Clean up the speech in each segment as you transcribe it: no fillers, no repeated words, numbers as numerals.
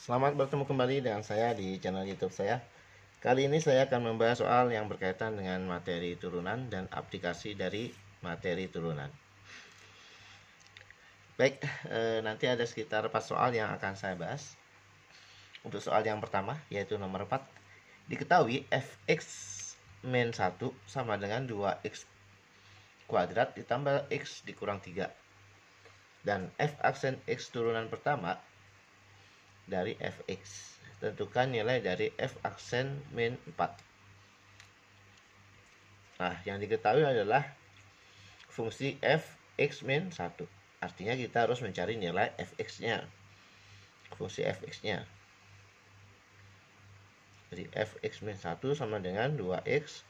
Selamat bertemu kembali dengan saya di channel YouTube saya. Kali ini saya akan membahas soal yang berkaitan dengan materi turunan dan aplikasi dari materi turunan. Baik, nanti ada sekitar 4 soal yang akan saya bahas. Untuk soal yang pertama, yaitu nomor 4. Diketahui fx min 1 sama dengan 2x kuadrat ditambah x dikurang 3. Dan f aksen x turunan pertama dari fx. Tentukan nilai dari f aksen min 4. Nah, yang diketahui adalah fungsi fx min 1. Artinya kita harus mencari nilai fx-nya. Fungsi fx-nya. Jadi fx min 1 sama dengan 2x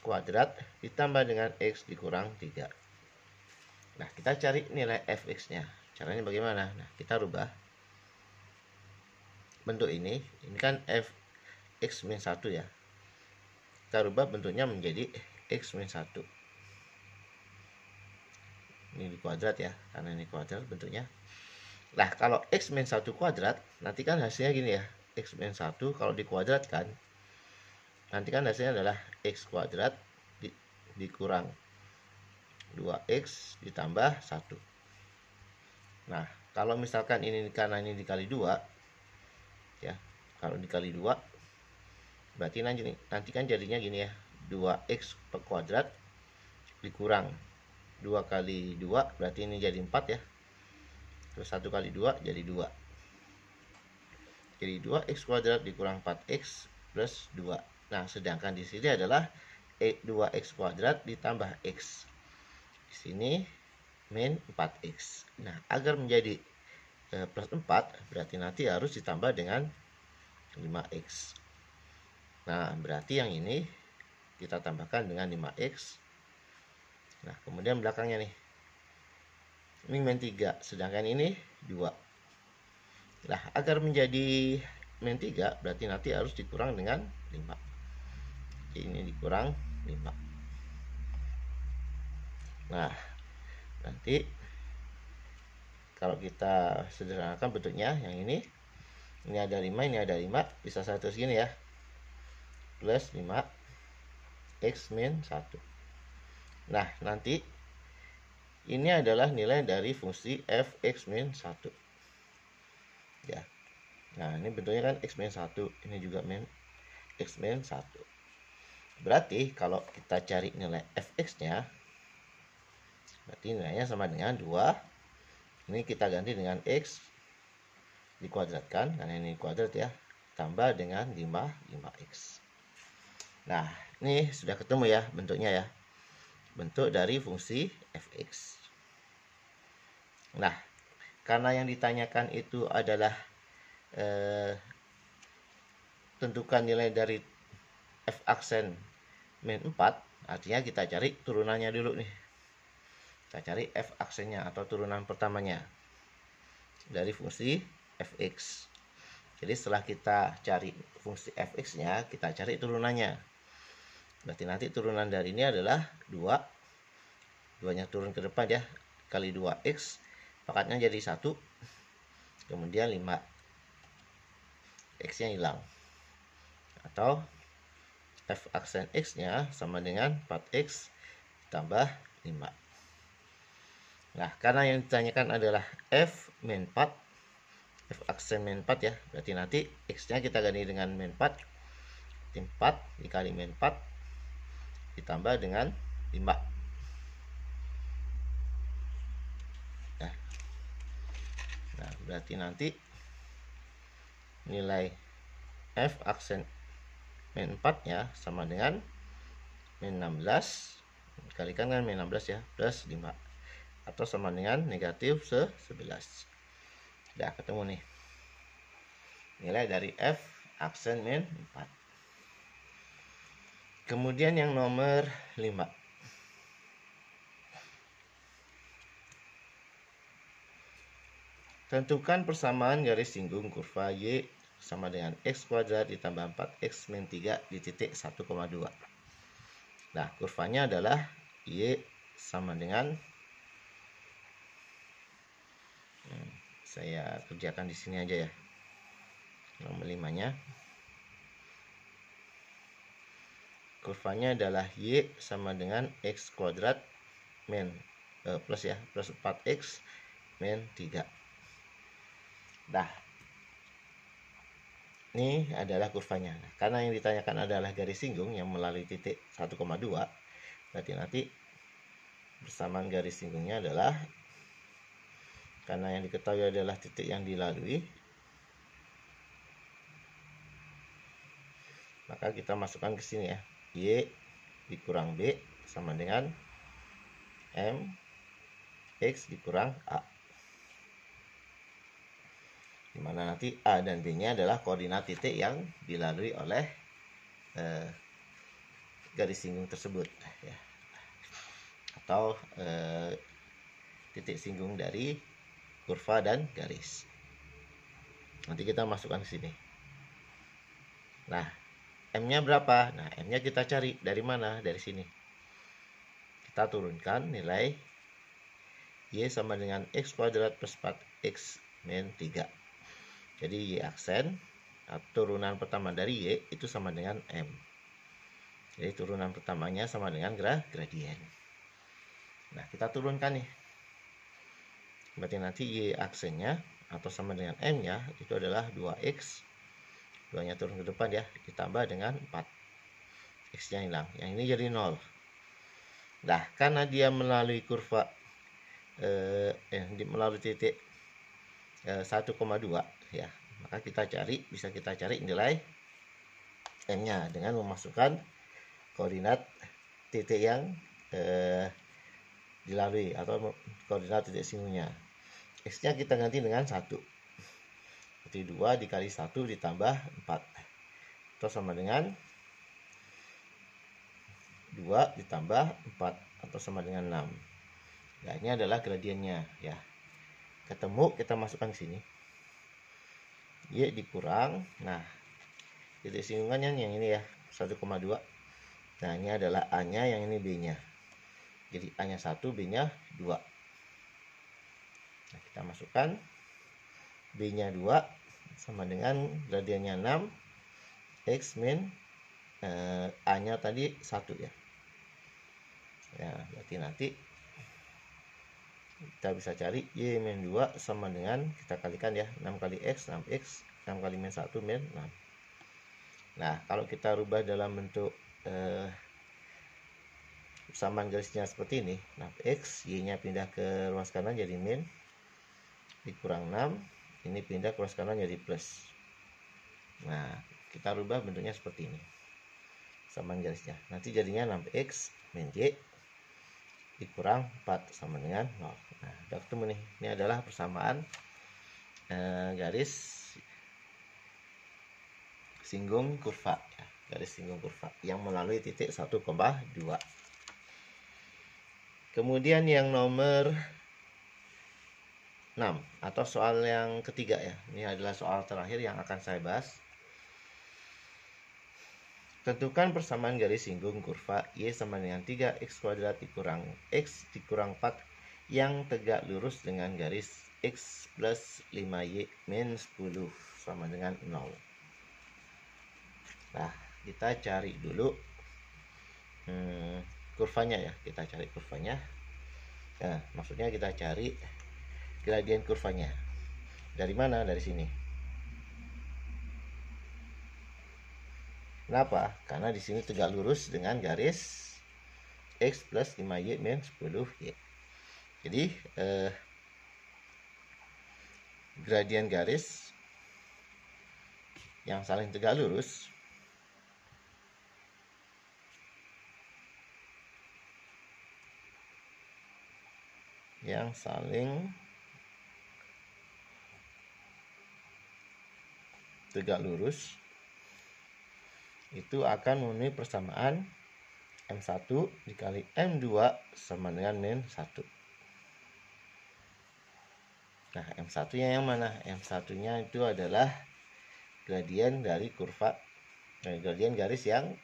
kuadrat ditambah dengan x dikurang 3. Nah, kita cari nilai fx-nya. Caranya bagaimana? Nah, kita rubah bentuk ini kan fx min 1 ya. Kita rubah bentuknya menjadi x min 1. Ini di kuadrat ya, karena ini kuadrat bentuknya. Nah, kalau x min 1 kuadrat, nanti kan hasilnya gini ya. X min 1 kalau dikuadratkan, nanti kan hasilnya adalah x kuadrat dikurang 2x ditambah 1. Nah, kalau misalkan ini karena ini dikali 2 ya, kalau dikali 2 berarti nanti kan jadinya gini ya, 2x per kuadrat dikurang 2 kali 2 berarti ini jadi 4 ya. Terus 1 kali 2 jadi 2. Jadi 2x kuadrat dikurang 4x plus 2. Nah, sedangkan di sini adalah 2x kuadrat ditambah x. Di sini min 4x. Nah, agar menjadi plus 4 berarti nanti harus ditambah dengan 5x. Nah, berarti yang ini kita tambahkan dengan 5x. Nah, kemudian belakangnya nih. Ini min 3, sedangkan ini 2. Nah, agar menjadi min 3 berarti nanti harus dikurang dengan 5. Ini dikurang 5. Nah, nanti kalau kita sederhanakan bentuknya yang ini ada 5, ini ada 5, bisa saya tulis gini ya. Plus 5 x min 1. Nah, nanti ini adalah nilai dari fungsi fx min 1. Ya. Nah, ini bentuknya kan x min 1, ini juga x min 1. Berarti kalau kita cari nilai fx-nya, berarti nilainya sama dengan 2. Ini kita ganti dengan x dikuadratkan, karena ini kuadrat ya, tambah dengan 5x. Nah, ini sudah ketemu ya bentuknya ya. Bentuk dari fungsi fx. Nah, karena yang ditanyakan itu adalah tentukan nilai dari f aksen min 4, artinya kita cari turunannya dulu nih. Kita cari f aksennya atau turunan pertamanya dari fungsi fx. Jadi setelah kita cari fungsi fx-nya, kita cari turunannya. Berarti nanti turunan dari ini adalah 2. 2-nya turun ke depan ya. Kali 2x, pangkatnya jadi 1. Kemudian 5. X-nya hilang. Atau f aksen x-nya sama dengan 4x tambah 5. Nah, karena yang ditanyakan adalah f min 4, f aksen min 4 ya. Berarti nanti x-nya kita ganti dengan min 4. 4 dikali min 4 ditambah dengan 5. Nah, berarti nanti nilai f aksen min 4 nya sama dengan min 16 dikalikan dengan min 16 ya, plus 5, atau sama dengan negatif 11. Udah ketemu nih nilai dari f aksen min 4. Kemudian yang nomor 5. Tentukan persamaan garis singgung kurva y sama dengan x kuadrat ditambah 4x min 3 di titik 1,2. Nah, kurvanya adalah y sama dengan, saya kerjakan di sini aja ya. Nomor 5-nya. Kurvanya adalah Y sama dengan X kuadrat min plus 4X min 3. Nah, ini adalah kurvanya. Nah, karena yang ditanyakan adalah garis singgung yang melalui titik 1,2, berarti nanti bersamaan garis singgungnya adalah, karena yang diketahui adalah titik yang dilalui, maka kita masukkan ke sini ya. Y dikurang B sama dengan M X dikurang A, dimana nanti A dan B nya adalah koordinat titik yang dilalui oleh garis singgung tersebut ya, atau titik singgung dari kurva dan garis. Nanti kita masukkan ke sini. Nah, M-nya berapa? Nah, M-nya kita cari dari mana? Dari sini. Kita turunkan nilai Y sama dengan X kuadrat plus 4X min 3. Jadi Y aksen, turunan pertama dari Y itu sama dengan M. Jadi turunan pertamanya sama dengan gradien. Nah, kita turunkan nih. Berarti nanti Y aksennya atau sama dengan M-nya itu adalah 2X. 2-nya turun ke depan ya, ditambah dengan 4. X-nya hilang. Yang ini jadi 0. Nah, karena dia melalui kurva melalui titik 1,2 ya, maka bisa kita cari nilai M-nya dengan memasukkan koordinat titik yang dilalui atau koordinat titik singgungnya. X-nya kita ganti dengan 1. Berarti 2 dikali 1 ditambah 4. Itu sama dengan 2 ditambah 4 atau sama dengan 6. Nah, ini adalah gradiennya ya. Ketemu, kita masukkan sini. Y dikurang. Nah, titik singgungannya yang ini ya, 1,2. Nah, ini adalah A-nya, yang ini B-nya. Jadi A-nya 1, B-nya 2. Nah, kita masukkan B-nya 2 sama dengan gradiennya 6 X min A-nya tadi 1 ya. Ya, berarti nanti kita bisa cari Y min 2 sama dengan, kita kalikan ya, 6 kali X, 6X, 6 kali min 1 min 6. Nah, kalau kita rubah dalam bentuk persamaan garisnya seperti ini, 6X, Y-nya pindah ke ruas kanan jadi min, dikurang 6, ini pindah ke ruas kanan jadi plus. Nah, kita rubah bentuknya seperti ini, persamaan garisnya. Nanti jadinya 6X min Y dikurang 4 sama dengan 0. Nah, udah ketemu nih. Ini adalah persamaan garis singgung kurva ya. Garis singgung kurva yang melalui titik 1,2. Kemudian yang nomor 6 atau soal yang ketiga ya. Ini adalah soal terakhir yang akan saya bahas. Tentukan persamaan garis singgung kurva Y sama dengan 3X kuadrat dikurang X dikurang 4 yang tegak lurus dengan garis X plus 5Y min 10 sama dengan 0. Nah, kita cari dulu kurvanya ya. Kita cari kurvanya. Nah, maksudnya kita cari gradien kurvanya. Dari mana? Dari sini. Kenapa? Karena di sini tegak lurus dengan garis X plus 5Y min 10Y. Jadi gradien garis yang saling tegak lurus itu akan memenuhi persamaan M1 dikali M2 sama dengan min 1. Nah, M1 nya yang mana? M1 nya itu adalah gradien dari kurva, gradien garis yang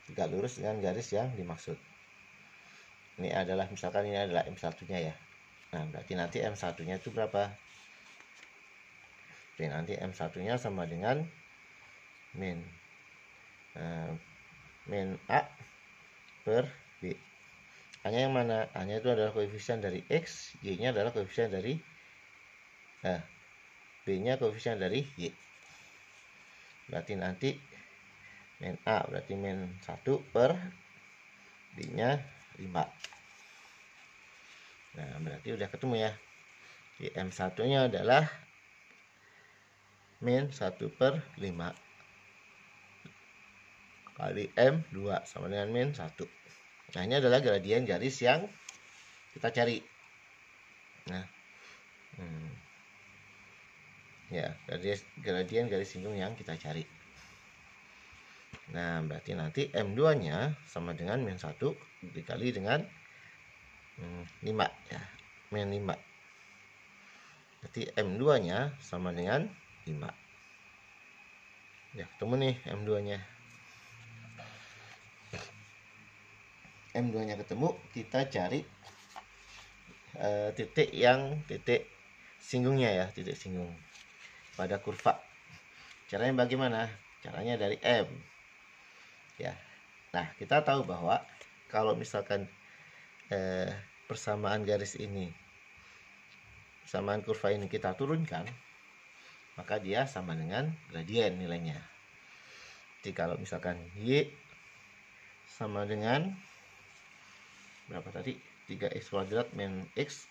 tegak lurus dengan garis yang dimaksud. Ini adalah, misalkan ini adalah M1 nya ya. Nah, berarti nanti M1 nya itu berapa? Jadi nanti M1 nya sama dengan min A per B. A-nya yang mana? A-nya itu adalah koefisien dari X, Y-nya adalah koefisien dari B-nya koefisien dari Y. Berarti nanti min A berarti min 1 per B-nya 5. Nah, berarti udah ketemu ya. Di M1 nya adalah min 1 per 5 kali M2 sama dengan min 1. Nah, ini adalah gradien garis yang kita cari. Nah, ya, gradien garis singgung yang kita cari. Nah, berarti nanti M2 nya sama dengan min 1 dikali dengan 5 ya, min 5. Berarti M2 nya sama dengan 5. Ya, ketemu nih M2 nya. M2 nya ketemu, kita cari titik singgungnya ya, titik singgung pada kurva. Caranya bagaimana? Caranya dari M ya. Nah, kita tahu bahwa kalau misalkan persamaan garis ini, persamaan kurva ini kita turunkan, maka dia sama dengan gradien nilainya. Jadi kalau misalkan Y sama dengan berapa tadi? 3x kuadrat min x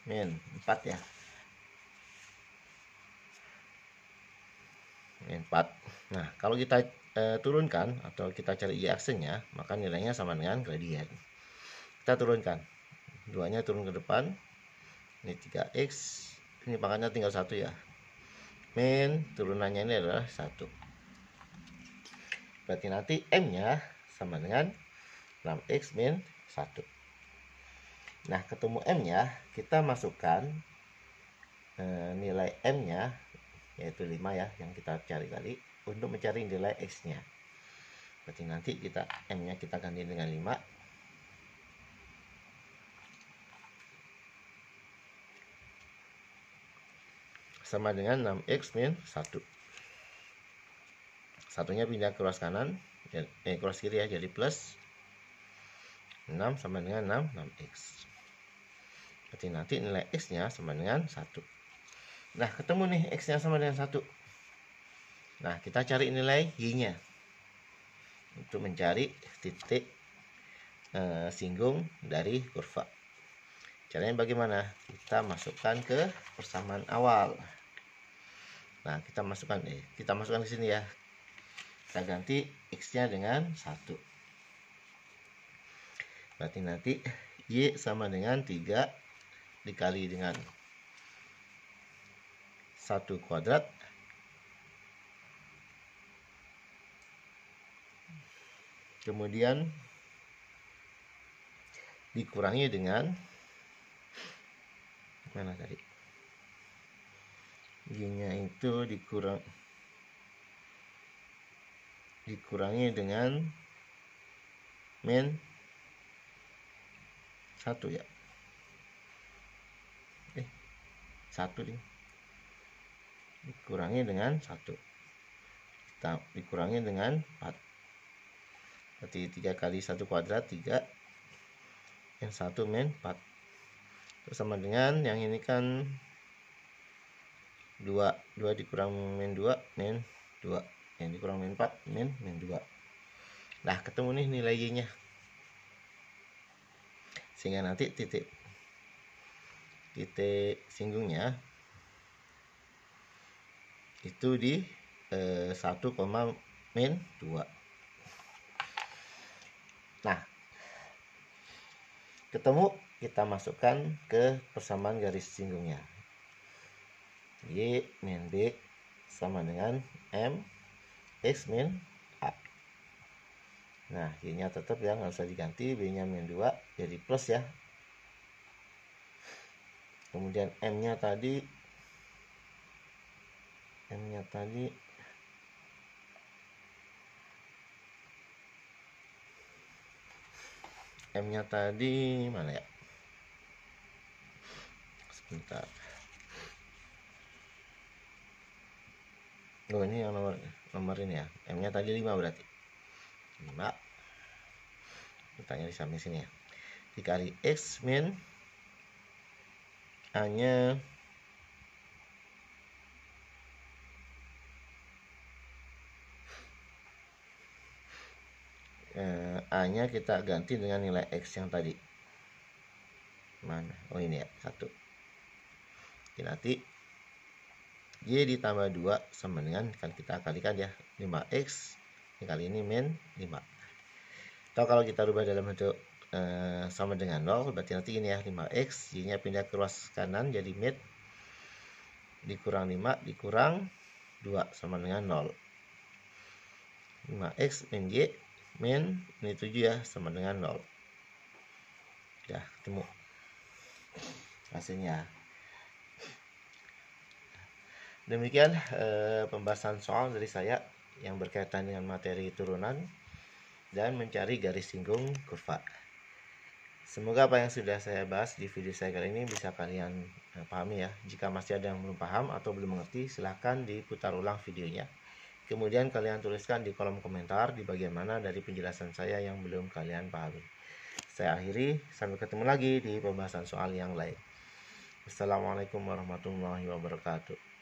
min 4 ya. Min 4. Nah, kalau kita turunkan atau kita cari Y aksennya, maka nilainya sama dengan gradien. Kita turunkan. 2-nya turun ke depan. Ini 3x. Ini pangkatnya tinggal 1 ya. Min turunannya ini adalah 1. Berarti nanti M-nya sama dengan 6x min 1. Nah, ketemu M-nya, kita masukkan nilai M-nya, yaitu 5 ya, yang kita cari tadi, untuk mencari nilai X-nya. Berarti nanti kita M-nya kita ganti dengan 5. Sama dengan 6x min 1. Satunya pindah ke ruas kanan, ke ruas kiri ya, jadi plus 6 sama dengan 6x. Berarti nanti nilai X-nya sama dengan 1. Nah, ketemu nih X-nya sama dengan 1. Nah, kita cari nilai Y-nya untuk mencari titik singgung dari kurva. Caranya bagaimana? Kita masukkan ke persamaan awal. Nah, kita masukkan ke sini ya. Kita ganti X-nya dengan 1. Berarti nanti Y sama dengan 3 dikali dengan 1 kuadrat kemudian dikurangi dengan mana tadi? Y-nya itu dikurangi dengan min 1 ya. 1 nih. Dikurangi dengan 1. Kita dikurangi dengan 4. Berarti 3 kali 1 kuadrat 3. Yang 1 min 4. Terus sama dengan yang ini kan 2. 2 dikurang min 2 min 2. Yang dikurang min 4 min 2. Nah, ketemu nih nilai Y-nya. Sehingga nanti titik singgungnya itu di 1, min 2. Nah, ketemu, kita masukkan ke persamaan garis singgungnya. Y min B sama dengan M X min A. Nah, Y-nya tetap ya, nggak usah diganti. B-nya min 2 jadi plus ya. Kemudian M-nya tadi mana ya? Bentar. Oh, ini yang nomor ini ya. M-nya tadi 5 berarti. 5. Letaknya di samping sini ya. Dikali X min A-nya A-nya kita ganti dengan nilai X yang tadi. Mana? Oh, ini ya, 1. Oke, nanti Y ditambah 2 sama dengan, kan kita kalikan ya, 5X kali ini min 5. Atau kalau kita rubah dalam bentuk sama dengan 0, berarti nanti ini ya, 5X, Y nya pindah ke ruas kanan jadi min dikurang 5 dikurang 2 sama dengan 0. 5X min Y min ini 7 ya, sama dengan 0. Ya, ketemu hasilnya. Demikian pembahasan soal dari saya yang berkaitan dengan materi turunan dan mencari garis singgung kurva. Semoga apa yang sudah saya bahas di video saya kali ini bisa kalian pahami ya. Jika masih ada yang belum paham atau belum mengerti, silahkan diputar ulang videonya. Kemudian kalian tuliskan di kolom komentar di bagian mana dari penjelasan saya yang belum kalian pahami. Saya akhiri, sampai ketemu lagi di pembahasan soal yang lain. Assalamualaikum warahmatullahi wabarakatuh.